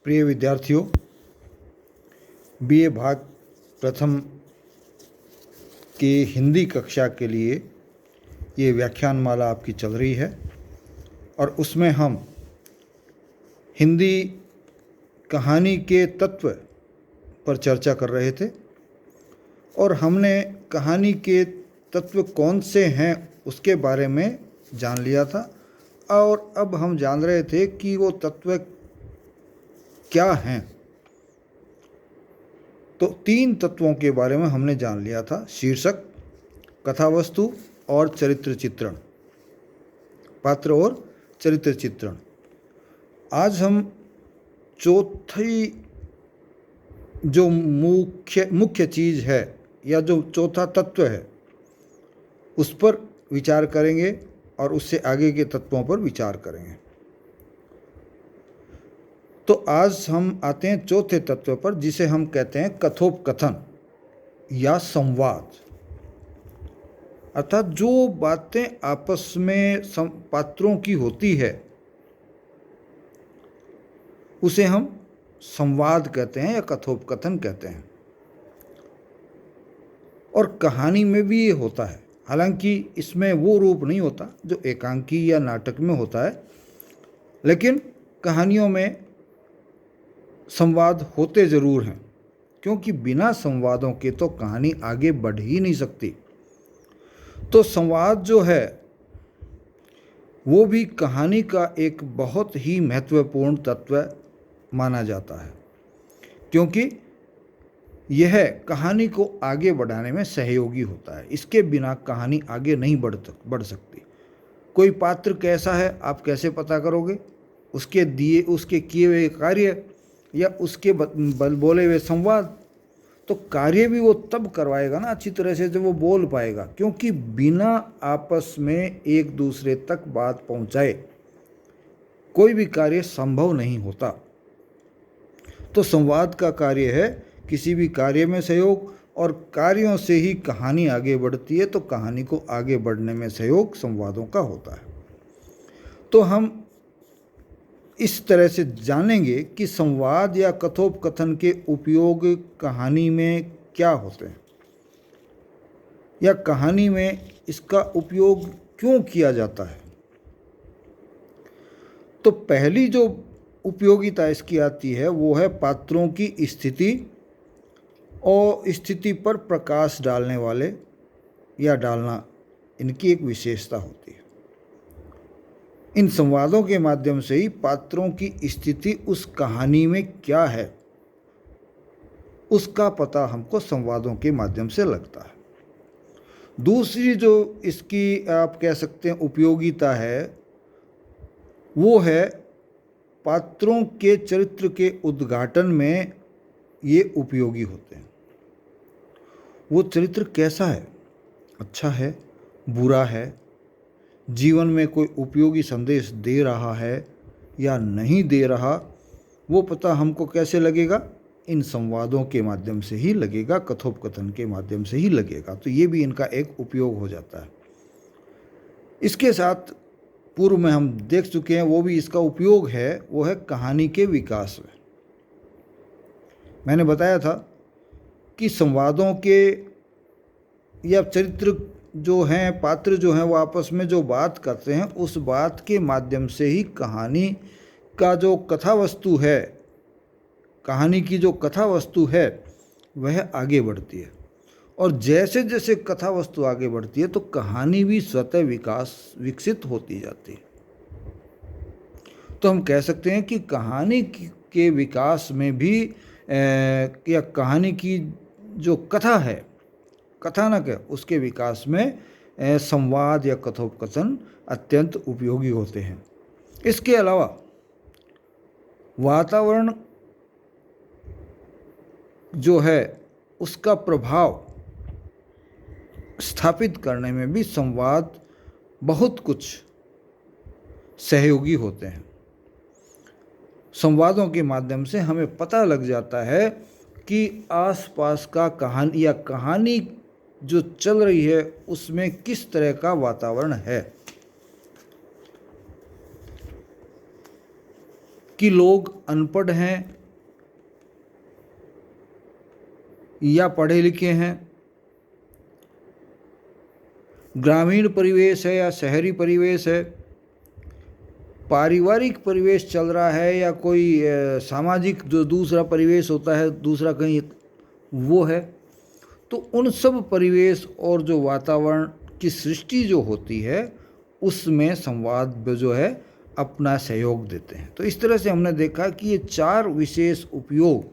प्रिय विद्यार्थियों, बीए भाग प्रथम की हिंदी कक्षा के लिए ये व्याख्यानमाला आपकी चल रही है और उसमें हम हिंदी कहानी के तत्व पर चर्चा कर रहे थे और हमने कहानी के तत्व कौन से हैं उसके बारे में जान लिया था और अब हम जान रहे थे कि वो तत्व क्या हैं। तो 3 तत्वों के बारे में हमने जान लिया था: शीर्षक, कथावस्तु और चरित्र चित्रण, पात्र और चरित्र चित्रण। आज हम चौथी जो मुख्य चीज़ है या जो चौथा तत्व है उस पर विचार करेंगे और उससे आगे के तत्वों पर विचार करेंगे। तो आज हम आते हैं चौथे तत्व पर, जिसे हम कहते हैं कथोपकथन या संवाद। अर्थात जो बातें आपस में पात्रों की होती है उसे हम संवाद कहते हैं या कथोपकथन कहते हैं। और कहानी में भी ये होता है, हालांकि इसमें वो रूप नहीं होता जो एकांकी या नाटक में होता है, लेकिन कहानियों में संवाद होते ज़रूर हैं, क्योंकि बिना संवादों के तो कहानी आगे बढ़ ही नहीं सकती। तो संवाद जो है वो भी कहानी का एक बहुत ही महत्वपूर्ण तत्व माना जाता है, क्योंकि यह कहानी को आगे बढ़ाने में सहयोगी होता है। इसके बिना कहानी आगे नहीं बढ़ सकती। कोई पात्र कैसा है आप कैसे पता करोगे? उसके किए हुए कार्य या उसके बोले हुए संवाद। तो कार्य भी वो तब करवाएगा ना अच्छी तरह से जब वो बोल पाएगा, क्योंकि बिना आपस में एक दूसरे तक बात पहुंचाए कोई भी कार्य संभव नहीं होता। तो संवाद का कार्य है किसी भी कार्य में सहयोग, और कार्यों से ही कहानी आगे बढ़ती है। तो कहानी को आगे बढ़ने में सहयोग संवादों का होता है। तो हम इस तरह से जानेंगे कि संवाद या कथोपकथन के उपयोग कहानी में क्या होते हैं या कहानी में इसका उपयोग क्यों किया जाता है। तो पहली जो उपयोगिता इसकी आती है वो है पात्रों की स्थिति और स्थिति पर प्रकाश डालने वाले या डालना, इनकी एक विशेषता होती है। इन संवादों के माध्यम से ही पात्रों की स्थिति उस कहानी में क्या है उसका पता हमको संवादों के माध्यम से लगता है। दूसरी जो इसकी आप कह सकते हैं उपयोगिता है वो है पात्रों के चरित्र के उद्घाटन में ये उपयोगी होते हैं। वो चरित्र कैसा है, अच्छा है, बुरा है, जीवन में कोई उपयोगी संदेश दे रहा है या नहीं दे रहा, वो पता हमको कैसे लगेगा? इन संवादों के माध्यम से ही लगेगा, कथोपकथन के माध्यम से ही लगेगा। तो ये भी इनका एक उपयोग हो जाता है। इसके साथ पूर्व में हम देख चुके हैं वो भी इसका उपयोग है, वो है कहानी के विकास में। मैंने बताया था कि संवादों के या चरित्र जो हैं, पात्र जो हैं, वो आपस में जो बात करते हैं उस बात के माध्यम से ही कहानी का जो कथा वस्तु है, कहानी की जो कथा वस्तु है वह आगे बढ़ती है। और जैसे जैसे कथा वस्तु आगे बढ़ती है तो कहानी भी स्वतः विकसित होती जाती है। तो हम कह सकते हैं कि कहानी के विकास में भी या कहानी की जो कथा है, कथानक है, उसके विकास में संवाद या कथोपकथन अत्यंत उपयोगी होते हैं। इसके अलावा वातावरण जो है उसका प्रभाव स्थापित करने में भी संवाद बहुत कुछ सहयोगी होते हैं। संवादों के माध्यम से हमें पता लग जाता है कि आसपास का कहानी जो चल रही है उसमें किस तरह का वातावरण है। कि लोग अनपढ़ हैं या पढ़े लिखे हैं, ग्रामीण परिवेश है या शहरी परिवेश है, पारिवारिक परिवेश चल रहा है या कोई सामाजिक जो दूसरा परिवेश होता है, दूसरा कहीं वो है, तो उन सब परिवेश और जो वातावरण की सृष्टि जो होती है उसमें संवाद जो है अपना सहयोग देते हैं। तो इस तरह से हमने देखा कि ये 4 विशेष उपयोग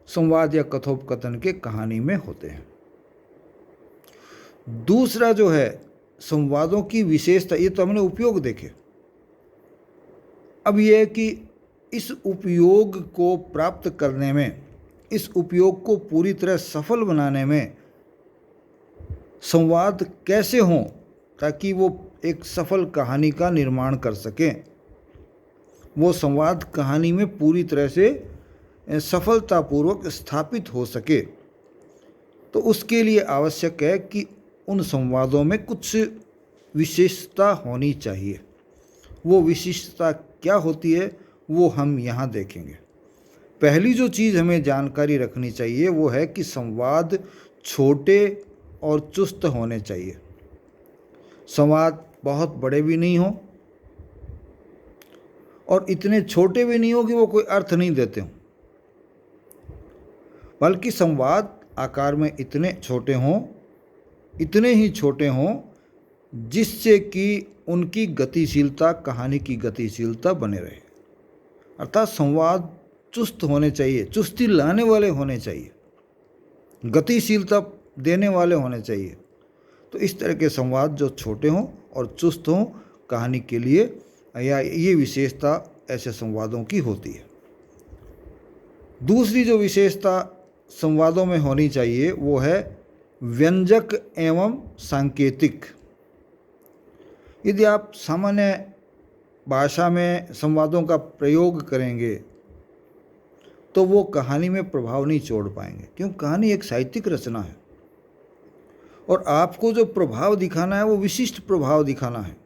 संवाद या कथोपकथन के कहानी में होते हैं। दूसरा जो है संवादों की विशेषता, ये तो हमने उपयोग देखे। अब यह है कि इस उपयोग को प्राप्त करने में, इस उपयोग को पूरी तरह सफल बनाने में संवाद कैसे हों ताकि वो एक सफल कहानी का निर्माण कर सकें, वो संवाद कहानी में पूरी तरह से सफलतापूर्वक स्थापित हो सके। तो उसके लिए आवश्यक है कि उन संवादों में कुछ विशेषता होनी चाहिए। वो विशिष्टता क्या होती है वो हम यहाँ देखेंगे। पहली जो चीज़ हमें जानकारी रखनी चाहिए वो है कि संवाद छोटे और चुस्त होने चाहिए। संवाद बहुत बड़े भी नहीं हो और इतने छोटे भी नहीं हो कि वो कोई अर्थ नहीं देते हों, बल्कि संवाद आकार में इतने छोटे हों, इतने ही छोटे हों जिससे कि उनकी गतिशीलता, कहानी की गतिशीलता बने रहे। अर्थात संवाद चुस्त होने चाहिए, चुस्ती लाने वाले होने चाहिए, गतिशीलता देने वाले होने चाहिए। तो इस तरह के संवाद जो छोटे हों और चुस्त हों कहानी के लिए, या ये विशेषता ऐसे संवादों की होती है। दूसरी जो विशेषता संवादों में होनी चाहिए वो है व्यंजक एवं सांकेतिक। यदि आप सामान्य भाषा में संवादों का प्रयोग करेंगे तो वो कहानी में प्रभाव नहीं छोड़ पाएंगे, क्योंकि कहानी एक साहित्यिक रचना है और आपको जो प्रभाव दिखाना है वो विशिष्ट प्रभाव दिखाना है।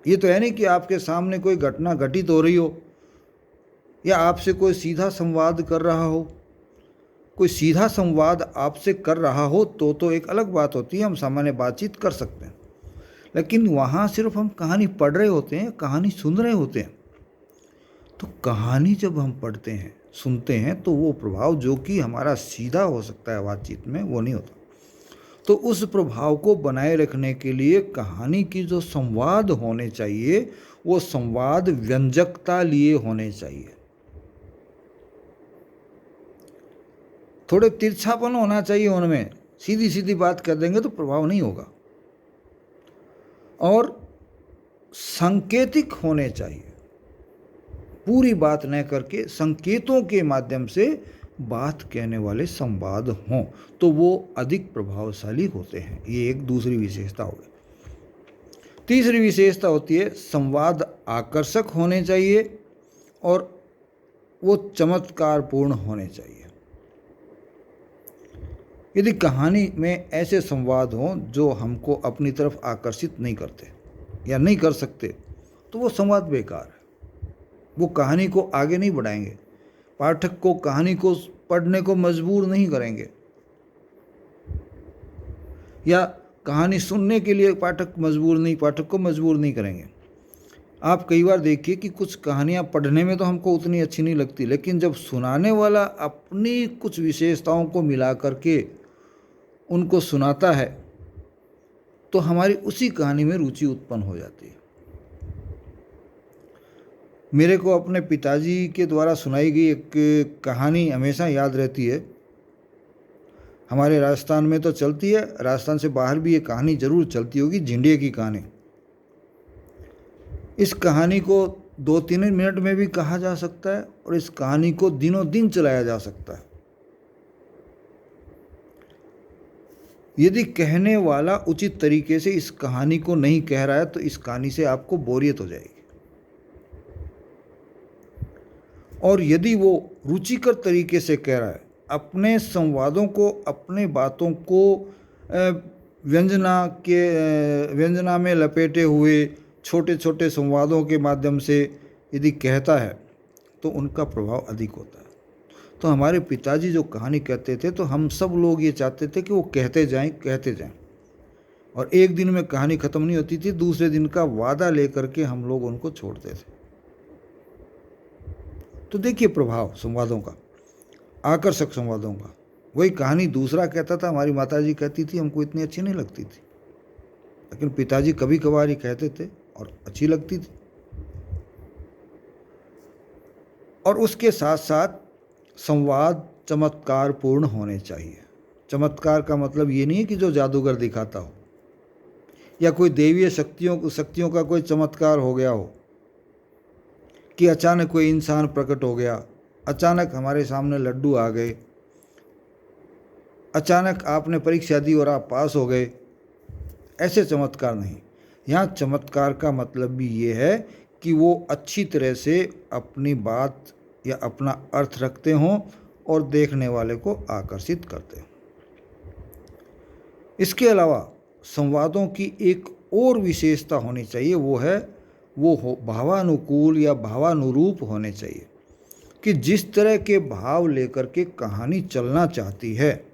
ये तो है नहीं कि आपके सामने कोई घटना घटित हो रही हो या आपसे कोई सीधा संवाद कर रहा हो। कोई सीधा संवाद आपसे कर रहा हो तो एक अलग बात होती है, हम सामान्य बातचीत कर सकते हैं, लेकिन वहाँ सिर्फ हम कहानी पढ़ रहे होते हैं, कहानी सुन रहे होते हैं। तो कहानी जब हम पढ़ते हैं, सुनते हैं, तो वो प्रभाव जो कि हमारा सीधा हो सकता है बातचीत में, वो नहीं होता। तो उस प्रभाव को बनाए रखने के लिए कहानी की जो संवाद होने चाहिए वो संवाद व्यंजकता लिए होने चाहिए। थोड़े तिरछापन होना चाहिए उनमें, सीधी सीधी बात कर देंगे तो प्रभाव नहीं होगा। और सांकेतिक होने चाहिए, पूरी बात न करके संकेतों के माध्यम से बात कहने वाले संवाद हों तो वो अधिक प्रभावशाली होते हैं। ये एक दूसरी विशेषता हो गई। तीसरी विशेषता होती है संवाद आकर्षक होने चाहिए और वो चमत्कारपूर्ण होने चाहिए। यदि कहानी में ऐसे संवाद हों जो हमको अपनी तरफ आकर्षित नहीं करते या नहीं कर सकते तो वो संवाद बेकार है, वो कहानी को आगे नहीं बढ़ाएंगे, पाठक को कहानी को पढ़ने को मजबूर नहीं करेंगे, या कहानी सुनने के लिए पाठक को मजबूर नहीं करेंगे। आप कई बार देखिए कि कुछ कहानियाँ पढ़ने में तो हमको उतनी अच्छी नहीं लगती, लेकिन जब सुनाने वाला अपनी कुछ विशेषताओं को मिला करके उनको सुनाता है तो हमारी उसी कहानी में रुचि उत्पन्न हो जाती है। मेरे को अपने पिताजी के द्वारा सुनाई गई एक कहानी हमेशा याद रहती है। हमारे राजस्थान में तो चलती है, राजस्थान से बाहर भी ये कहानी जरूर चलती होगी, झिंडिया की कहानी। इस कहानी को 2-3 मिनट में भी कहा जा सकता है और इस कहानी को दिनों दिन चलाया जा सकता है। यदि कहने वाला उचित तरीके से इस कहानी को नहीं कह रहा है तो इस कहानी से आपको बोरियत हो जाएगी, और यदि वो रुचिकर तरीके से कह रहा है, अपने संवादों को, अपने बातों को व्यंजना में लपेटे हुए छोटे छोटे संवादों के माध्यम से यदि कहता है तो उनका प्रभाव अधिक होता है। तो हमारे पिताजी जो कहानी कहते थे तो हम सब लोग ये चाहते थे कि वो कहते जाएं, और एक दिन में कहानी खत्म नहीं होती थी, दूसरे दिन का वादा लेकर के हम लोग उनको छोड़ते थे। तो देखिए प्रभाव संवादों का, आकर्षक संवादों का। वही कहानी दूसरा कहता था, हमारी माताजी कहती थी, हमको इतनी अच्छी नहीं लगती थी, लेकिन पिताजी कभी कभार ही कहते थे और अच्छी लगती थी। और उसके साथ साथ संवाद चमत्कार पूर्ण होने चाहिए। चमत्कार का मतलब ये नहीं है कि जो जादूगर दिखाता हो या कोई देवीय शक्तियों का कोई चमत्कार हो गया हो, कि अचानक कोई इंसान प्रकट हो गया, अचानक हमारे सामने लड्डू आ गए, अचानक आपने परीक्षा दी और आप पास हो गए, ऐसे चमत्कार नहीं। यहाँ चमत्कार का मतलब भी ये है कि वो अच्छी तरह से अपनी बात या अपना अर्थ रखते हों और देखने वाले को आकर्षित करते हों। इसके अलावा संवादों की एक और विशेषता होनी चाहिए, वो भावानुकूल या भावानुरूप होने चाहिए, कि जिस तरह के भाव लेकर के कहानी चलना चाहती है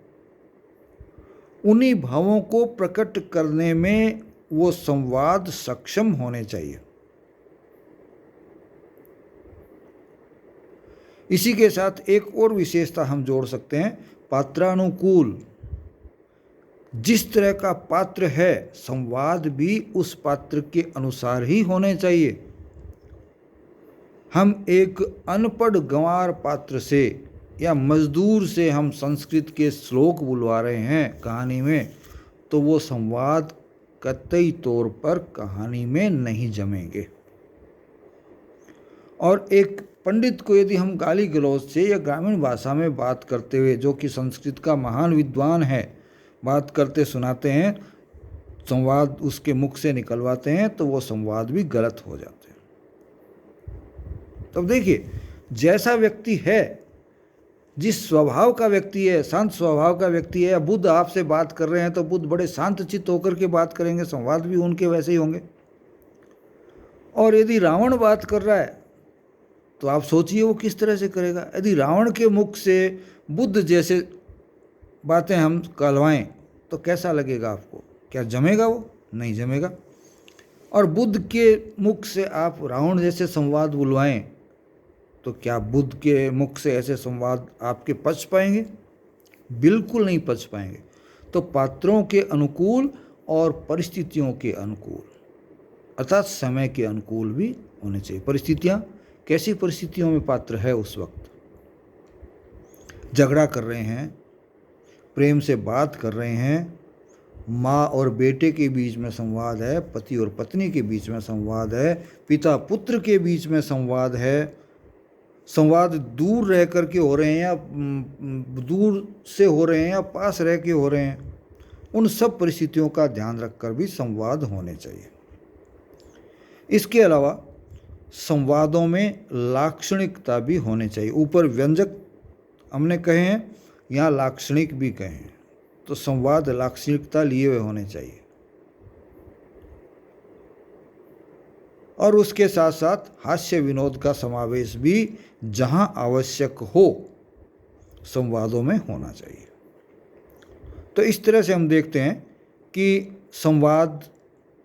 उन्हीं भावों को प्रकट करने में वो संवाद सक्षम होने चाहिए। इसी के साथ एक और विशेषता हम जोड़ सकते हैं, पात्रानुकूल। जिस तरह का पात्र है संवाद भी उस पात्र के अनुसार ही होने चाहिए। हम एक अनपढ़ गंवार पात्र से या मजदूर से हम संस्कृत के श्लोक बुलवा रहे हैं कहानी में, तो वो संवाद कतई तौर पर कहानी में नहीं जमेंगे। और एक पंडित को यदि हम गाली गलौज से या ग्रामीण भाषा में बात करते हुए, जो कि संस्कृत का महान विद्वान है, बात करते सुनाते हैं, संवाद उसके मुख से निकलवाते हैं, तो वो संवाद भी गलत हो जाते हैं। तो देखिए, जैसा व्यक्ति है, जिस स्वभाव का व्यक्ति है, शांत स्वभाव का व्यक्ति है, या बुद्ध आपसे बात कर रहे हैं तो बुद्ध बड़े शांत चित्त होकर के बात करेंगे, संवाद भी उनके वैसे ही होंगे। और यदि रावण बात कर रहा है तो आप सोचिए वो किस तरह से करेगा। यदि रावण के मुख से बुद्ध जैसे बातें हम कहलवाएं तो कैसा लगेगा आपको? क्या जमेगा? वो नहीं जमेगा। और बुद्ध के मुख से आप रावण जैसे संवाद बुलवाएं तो क्या बुद्ध के मुख से ऐसे संवाद आपके पच पाएंगे? बिल्कुल नहीं पच पाएंगे। तो पात्रों के अनुकूल और परिस्थितियों के अनुकूल, अर्थात समय के अनुकूल भी होने चाहिए। परिस्थितियाँ, कैसी परिस्थितियों में पात्र है उस वक्त? झगड़ा कर रहे हैं, प्रेम से बात कर रहे हैं, माँ और बेटे के बीच में संवाद है, पति और पत्नी के बीच में संवाद है, पिता पुत्र के बीच में संवाद है, संवाद दूर रह कर के हो रहे हैं या दूर से हो रहे हैं या पास रह के हो रहे हैं, उन सब परिस्थितियों का ध्यान रखकर भी संवाद होने चाहिए। इसके अलावा संवादों में लाक्षणिकता भी होनी चाहिए। ऊपर व्यंजक हमने कहे हैं, यहाँ लाक्षणिक भी कहे हैं, तो संवाद लाक्षणिकता लिए हुए होने चाहिए। और उसके साथ साथ हास्य विनोद का समावेश भी जहाँ आवश्यक हो संवादों में होना चाहिए। तो इस तरह से हम देखते हैं कि संवाद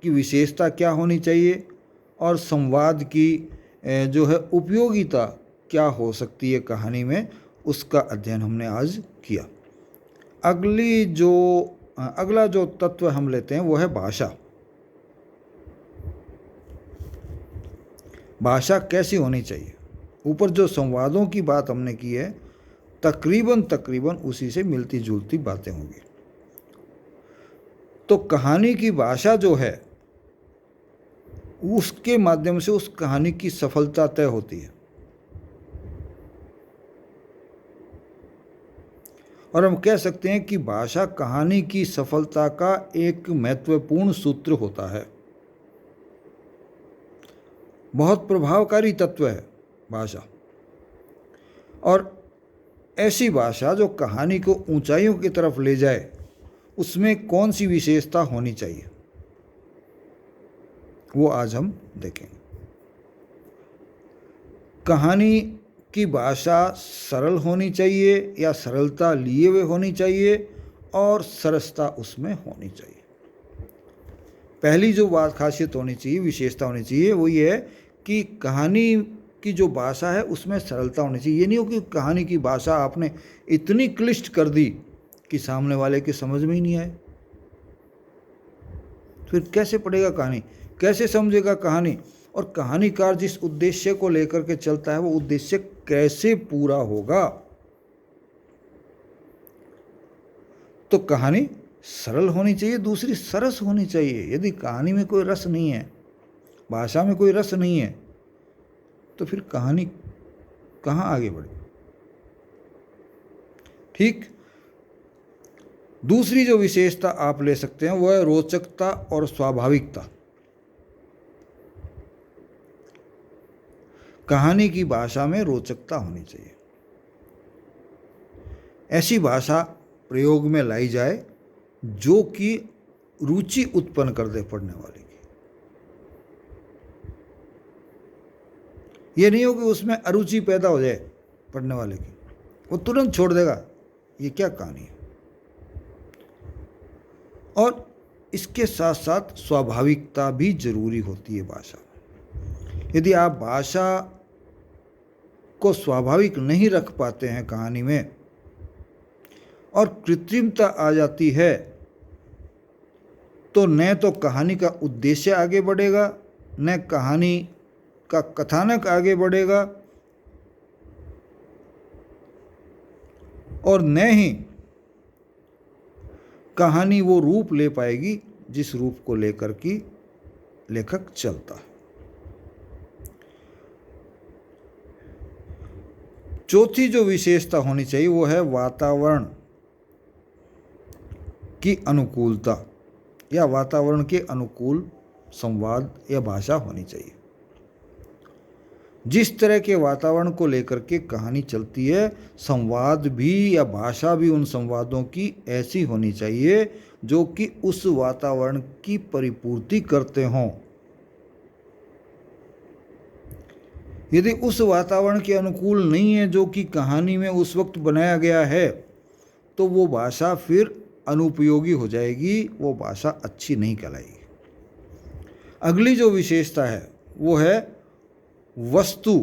की विशेषता क्या होनी चाहिए और संवाद की जो है उपयोगिता क्या हो सकती है कहानी में, उसका अध्ययन हमने आज किया। अगला जो तत्व हम लेते हैं वो है भाषा। भाषा कैसी होनी चाहिए? ऊपर जो संवादों की बात हमने की है, तकरीबन उसी से मिलती जुलती बातें होंगी। तो कहानी की भाषा जो है उसके माध्यम से उस कहानी की सफलता तय होती है। और हम कह सकते हैं कि भाषा कहानी की सफलता का एक महत्वपूर्ण सूत्र होता है। बहुत प्रभावकारी तत्व है भाषा। और ऐसी भाषा जो कहानी को ऊंचाइयों की तरफ ले जाए, उसमें कौन सी विशेषता होनी चाहिए, वो आज हम देखेंगे। कहानी की भाषा सरल होनी चाहिए या सरलता लिए हुए होनी चाहिए और सरसता उसमें होनी चाहिए। पहली जो बात खासियत होनी चाहिए, विशेषता होनी चाहिए, वो ये है कि कहानी की जो भाषा है उसमें सरलता होनी चाहिए। ये नहीं हो कि कहानी की भाषा आपने इतनी क्लिष्ट कर दी कि सामने वाले के समझ में ही नहीं आए। फिर कैसे पढ़ेगा कहानी, कैसे समझेगा कहानी, और कहानीकार जिस उद्देश्य को लेकर के चलता है वो उद्देश्य कैसे पूरा होगा। तो कहानी सरल होनी चाहिए, दूसरी सरस होनी चाहिए। यदि कहानी में कोई रस नहीं है, भाषा में कोई रस नहीं है, तो फिर कहानी कहाँ आगे बढ़े। ठीक। दूसरी जो विशेषता आप ले सकते हैं वह है रोचकता और स्वाभाविकता। कहानी की भाषा में रोचकता होनी चाहिए। ऐसी भाषा प्रयोग में लाई जाए जो कि रुचि उत्पन्न कर दे पढ़ने वाले की। ये नहीं हो कि उसमें अरुचि पैदा हो जाए पढ़ने वाले की, वो तुरंत छोड़ देगा ये क्या कहानी है। और इसके साथ साथ स्वाभाविकता भी जरूरी होती है भाषा में। यदि आप भाषा को स्वाभाविक नहीं रख पाते हैं कहानी में और कृत्रिमता आ जाती है, तो न तो कहानी का उद्देश्य आगे बढ़ेगा, न कहानी का कथानक आगे बढ़ेगा, और न ही कहानी वो रूप ले पाएगी जिस रूप को लेकर के लेखक चलता है। चौथी जो विशेषता होनी चाहिए वो है वातावरण की अनुकूलता या वातावरण के अनुकूल संवाद या भाषा होनी चाहिए। जिस तरह के वातावरण को लेकर के कहानी चलती है, संवाद भी या भाषा भी उन संवादों की ऐसी होनी चाहिए जो कि उस वातावरण की परिपूर्ति करते हों। यदि उस वातावरण के अनुकूल नहीं है जो कि कहानी में उस वक्त बनाया गया है, तो वो भाषा फिर अनुपयोगी हो जाएगी, वो भाषा अच्छी नहीं कहलाएगी। अगली जो विशेषता है वो है वस्तु,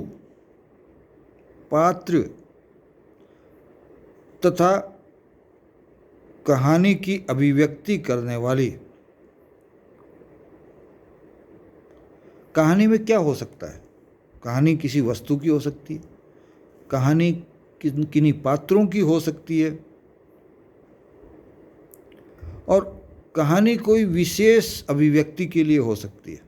पात्र तथा कहानी की अभिव्यक्ति करने वाली। कहानी में क्या हो सकता है? कहानी किसी वस्तु की हो सकती है, कहानी किन्हीं पात्रों की हो सकती है, और कहानी कोई विशेष अभिव्यक्ति के लिए हो सकती है।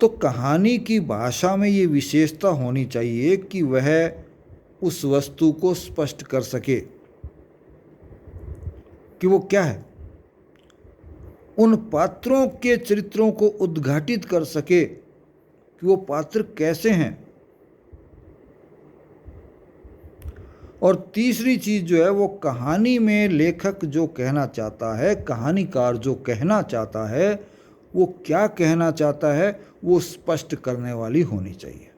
तो कहानी की भाषा में ये विशेषता होनी चाहिए कि वह उस वस्तु को स्पष्ट कर सके कि वो क्या है, उन पात्रों के चरित्रों को उद्घाटित कर सके कि वो पात्र कैसे हैं। और तीसरी चीज जो है वो कहानी में लेखक जो कहना चाहता है, कहानीकार जो कहना चाहता है, वो क्या कहना चाहता है वो स्पष्ट करने वाली होनी चाहिए।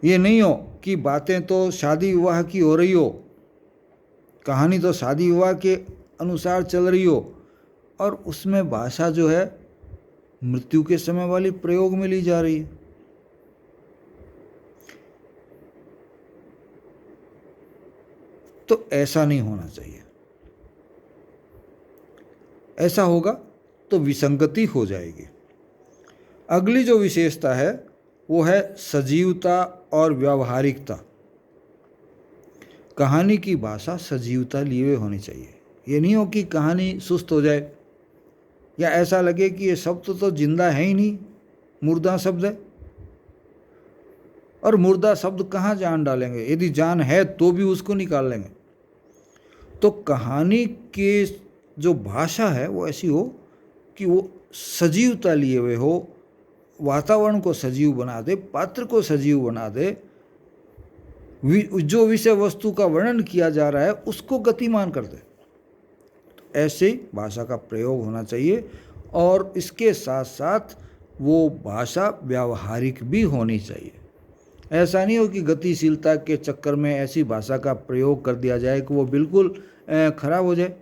ये नहीं हो कि बातें तो शादी विवाह की हो रही हो, कहानी तो शादी विवाह के अनुसार चल रही हो, और उसमें भाषा जो है मृत्यु के समय वाली प्रयोग में ली जा रही है। तो ऐसा नहीं होना चाहिए। ऐसा होगा तो विसंगति हो जाएगी। अगली जो विशेषता है वो है सजीवता और व्यावहारिकता। कहानी की भाषा सजीवता लिए हुए होनी चाहिए। ये नहीं हो कि कहानी सुस्त हो जाए या ऐसा लगे कि ये शब्द तो जिंदा है ही नहीं, मुर्दा शब्द है। और मुर्दा शब्द कहाँ जान डालेंगे? यदि जान है तो भी उसको निकाल लेंगे। तो कहानी के जो भाषा है वो ऐसी हो कि वो सजीवता लिए हुए हो, वातावरण को सजीव बना दे, पात्र को सजीव बना दे, जो विषय वस्तु का वर्णन किया जा रहा है उसको गतिमान कर दे। तो ऐसे भाषा का प्रयोग होना चाहिए और इसके साथ साथ वो भाषा व्यावहारिक भी होनी चाहिए। ऐसा नहीं हो कि गतिशीलता के चक्कर में ऐसी भाषा का प्रयोग कर दिया जाए कि वो बिल्कुल खराब हो जाए।